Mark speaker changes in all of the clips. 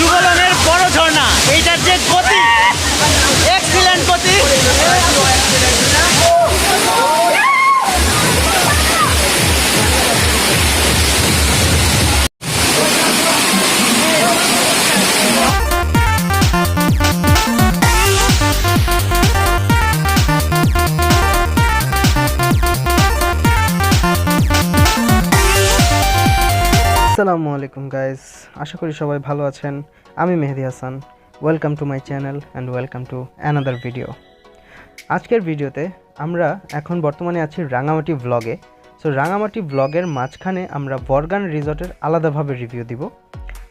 Speaker 1: সুবলনের বড় ঝর্ণা, এইটার যে গতি, এক্সিলেন্ট গতি।
Speaker 2: আসসালামু আলাইকুম গাইস, আশা করি সবাই ভালো আছেন। আমি Mehedi Hasan, welcome to my channel and welcome to another video. আজকের ভিডিওতে আমরা এখন বর্তমানে আছি রাঙামাটি ভ্লগে। সো রাঙামাটি ভ্লগের মাঝখানে আমরা বরগান রিসর্টের আলাদাভাবে রিভিউ দিব।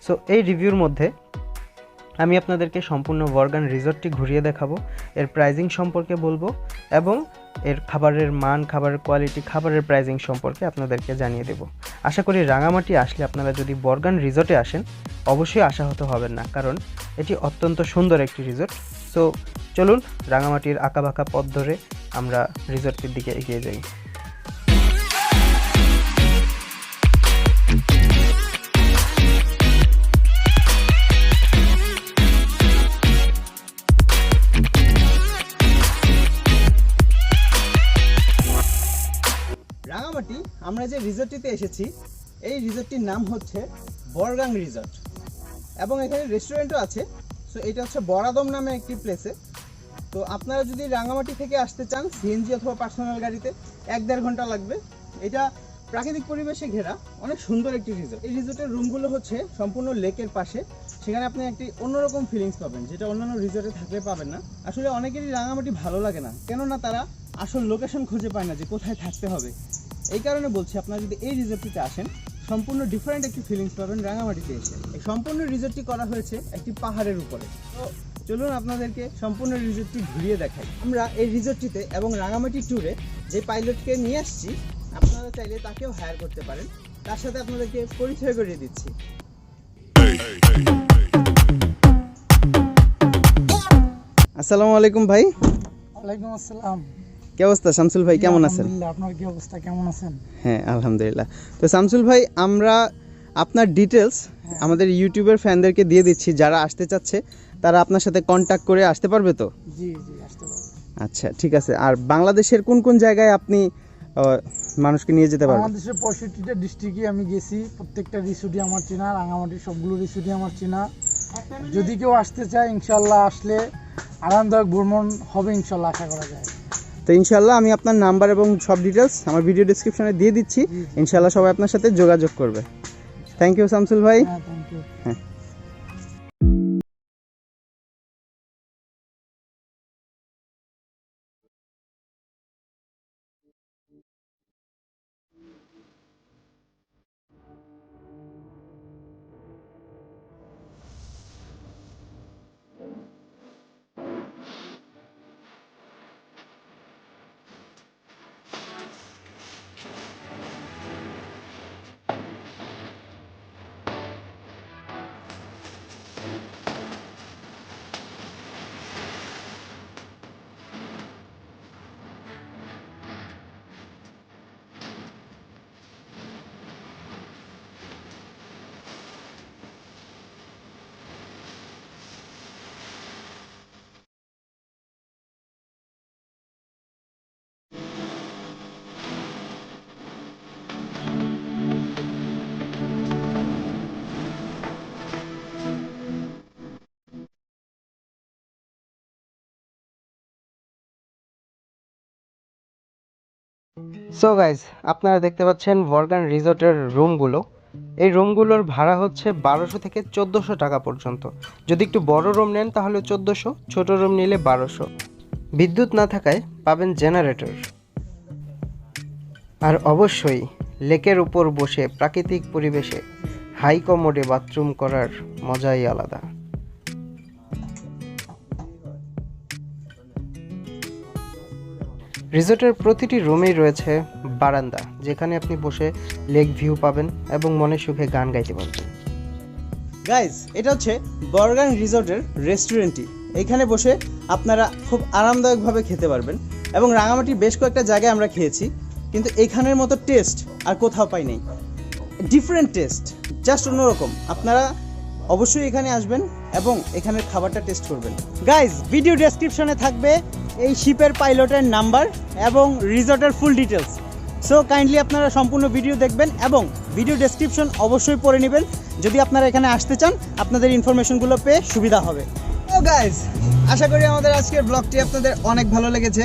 Speaker 2: সো এই রিভিউর মধ্যে আমি আপনাদেরকে সম্পূর্ণ বরগান রিসর্টটি ঘুরিয়ে দেখাবো, এর প্রাইজিং সম্পর্কে বলবো এবং এর খাবারের মান, খাবারের কোয়ালিটি, খাবারের প্রাইজিং সম্পর্কে আপনাদেরকে জানিয়ে দেব। আশা করি রাঙামাটি আসলে আপনারা যদি বরগান রিসর্টে আসেন অবশ্যই আশাহত হবেন না, কারণ এটি অত্যন্ত সুন্দর একটি রিসর্ট। সো চলুন রাঙামাটির আঁকাবাঁকা পথ ধরে আমরা রিসর্টটির দিকে এগিয়ে যাই।
Speaker 3: রাঙামাটি আমরা যে রিসর্টটিতে এসেছি, এই রিসর্টটির নাম হচ্ছে বরগাং রিসর্ট এবং এখানে রেস্টুরেন্টও আছে। সো এটা হচ্ছে বরাদম নামে একটি প্লেসে। তো আপনারা যদি রাঙামাটি থেকে আসতে চান সিএনজি অথবা পার্সোনাল গাড়িতে 1-1.5 ঘন্টা লাগবে। এটা প্রাকৃতিক পরিবেশে ঘেরা অনেক সুন্দর একটি রিসর্ট। এই রিসর্টের রুমগুলো হচ্ছে সম্পূর্ণ লেকের পাশে, সেখানে আপনি একটি অন্যরকম ফিলিংস পাবেন যেটা অন্যান্য রিসর্টে থাকলে পাবেন না। আসলে অনেকেরই রাঙামাটি ভালো লাগে না, কেননা তারা আসল লোকেশন খুঁজে পায় না যে কোথায় থাকতে হবে। এই কারণে বলছি, আপনারা যদি এই রিসর্টটিতে আসেন সম্পূর্ণ ডিফারেন্ট একটি ফিলিংস পাবেন রাঙামাটিতে এসে। এই সম্পূর্ণ রিসর্টটি করা হয়েছে একটি পাহাড়ের উপরে। তো চলুন আপনাদেরকে সম্পূর্ণ রিসর্টটি ঘুরিয়ে দেখাই। আমরা এই রিসর্টটিতে এবং রাঙামাটি ট্যুরে যে পাইলটকে নিয়ে আসছি, আপনারা চাইলে তাকেও হায়ার করতে পারেন। তার সাথে আপনাদেরকে পরিচয় করিয়ে দিচ্ছি। আসসালামু আলাইকুম ভাই।
Speaker 4: ওয়ালাইকুম আসসালাম।
Speaker 3: কি অবস্থা শামসুল ভাই, কেমন আছেন?
Speaker 4: আলহামদুলিল্লাহ, আপনার কি অবস্থা, কেমন আছেন?
Speaker 3: হ্যাঁ আলহামদুলিল্লাহ। তো শামসুল ভাই, আমরা আপনার ডিটেলস আমাদের ইউটিউবের ফ্যানদেরকে দিয়ে দিচ্ছি, যারা আসতে চাচ্ছে তারা আপনার সাথে কন্ট্যাক্ট করে আসতে পারবে তো?
Speaker 4: জি জি, আসতে পারবেন।
Speaker 3: আচ্ছা ঠিক আছে। আর বাংলাদেশের কোন কোন জায়গায় আপনি মানুষকে নিয়ে যেতে পারবেন?
Speaker 4: বাংলাদেশের 65টা ডিস্ট্রিক্টে আমি গেছি, প্রত্যেকটা রিসোর্টই আমার চেনা, রাঙামাটির সবগুলো রিসোর্টই আমার চেনা। যদি কেউ আসতে চায় ইনশাল্লাহ আসলে আরামদায়ক ভ্রমণ হবে ইনশাল্লাহ, আশা করা যায়।
Speaker 3: তো ইনশাল্লাহ আমি আপনার নাম্বার এবং সব ডিটেলস আমার ভিডিও ডিসক্রিপশনে দিয়ে দিচ্ছি। ইনশাল্লাহ সবাই আপনার সাথে যোগাযোগ করবে। থ্যাংক ইউ শামসুল ভাই।
Speaker 4: হ্যাঁ, থ্যাংক ইউ।
Speaker 3: হ্যাঁ।
Speaker 2: সো গাইজ, আপনারা দেখতে পাচ্ছেন বরগান রিসর্টের রুমগুলো। এই রুমগুলোর ভাড়া হচ্ছে 1200 থেকে 1400 টাকা পর্যন্ত। যদি একটু বড় রুম নেন তাহলে 1400, ছোট রুম নিলে 1200। বিদ্যুৎ না থাকায় পাবেন জেনারেটর। আর অবশ্যই লেকের উপর বসে প্রাকৃতিক পরিবেশে হাই কমোডে বাথরুম করার মজাই আলাদা। রিসোর্টের প্রতিটি রুমেই রয়েছে বারান্দা, যেখানে আপনি বসে লেক ভিউ পাবেন এবং মনে সুখে গান গাইতে পারবেন।
Speaker 3: গাইজ, এটা হচ্ছে বরগাং রিসর্টের রেস্টুরেন্টটি। এখানে বসে আপনারা খুব আরামদায়কভাবে খেতে পারবেন এবং রাঙামাটির বেশ কয়েকটা জায়গায় আমরা খেয়েছি, কিন্তু এখানের মতো টেস্ট আর কোথাও পাই নাই। ডিফারেন্ট টেস্ট, জাস্ট অন্যরকম। আপনারা অবশ্যই এখানে আসবেন এবং এখানের খাবারটা টেস্ট করবেন।
Speaker 1: গাইজ ভিডিও ডেসক্রিপশনে থাকবে এই শিপের পাইলটের নাম্বার এবং রিসর্টের ফুল ডিটেলস। সো কাইন্ডলি আপনারা সম্পূর্ণ ভিডিও দেখবেন এবং ভিডিও ডেসক্রিপশন অবশ্যই পড়ে নেবেন যদি আপনারা এখানে আসতে চান, আপনাদের ইনফরমেশনগুলো পেয়ে সুবিধা হবে।
Speaker 3: তো গাইজ, আশা করি আমাদের আজকের ব্লগটি আপনাদের অনেক ভালো লেগেছে।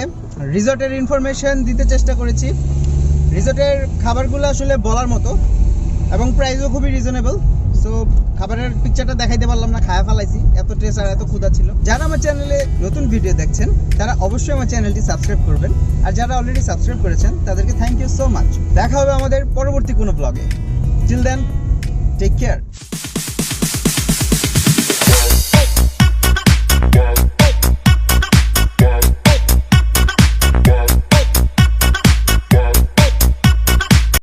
Speaker 3: রিসর্টের ইনফরমেশন দিতে চেষ্টা করেছি। রিসর্টের খাবারগুলো আসলে বলার মতো এবং প্রাইসও খুবই রিজনেবল। সো খাবারের পিকচারটা দেখাইতে পারলাম না, খায়া ফেলাইছি, এত টেস্ট আর এত ক্ষুধা ছিল। যারা আমার চ্যানেলে নতুন ভিডিও দেখছেন তারা অবশ্যই আমার চ্যানেলটি সাবস্ক্রাইব করবেন, আর যারা অলরেডি সাবস্ক্রাইব করেছেন তাদেরকে থ্যাংক ইউ সো মাচ। দেখা হবে আমাদের পরবর্তী কোনো ব্লগে। Till then, take care.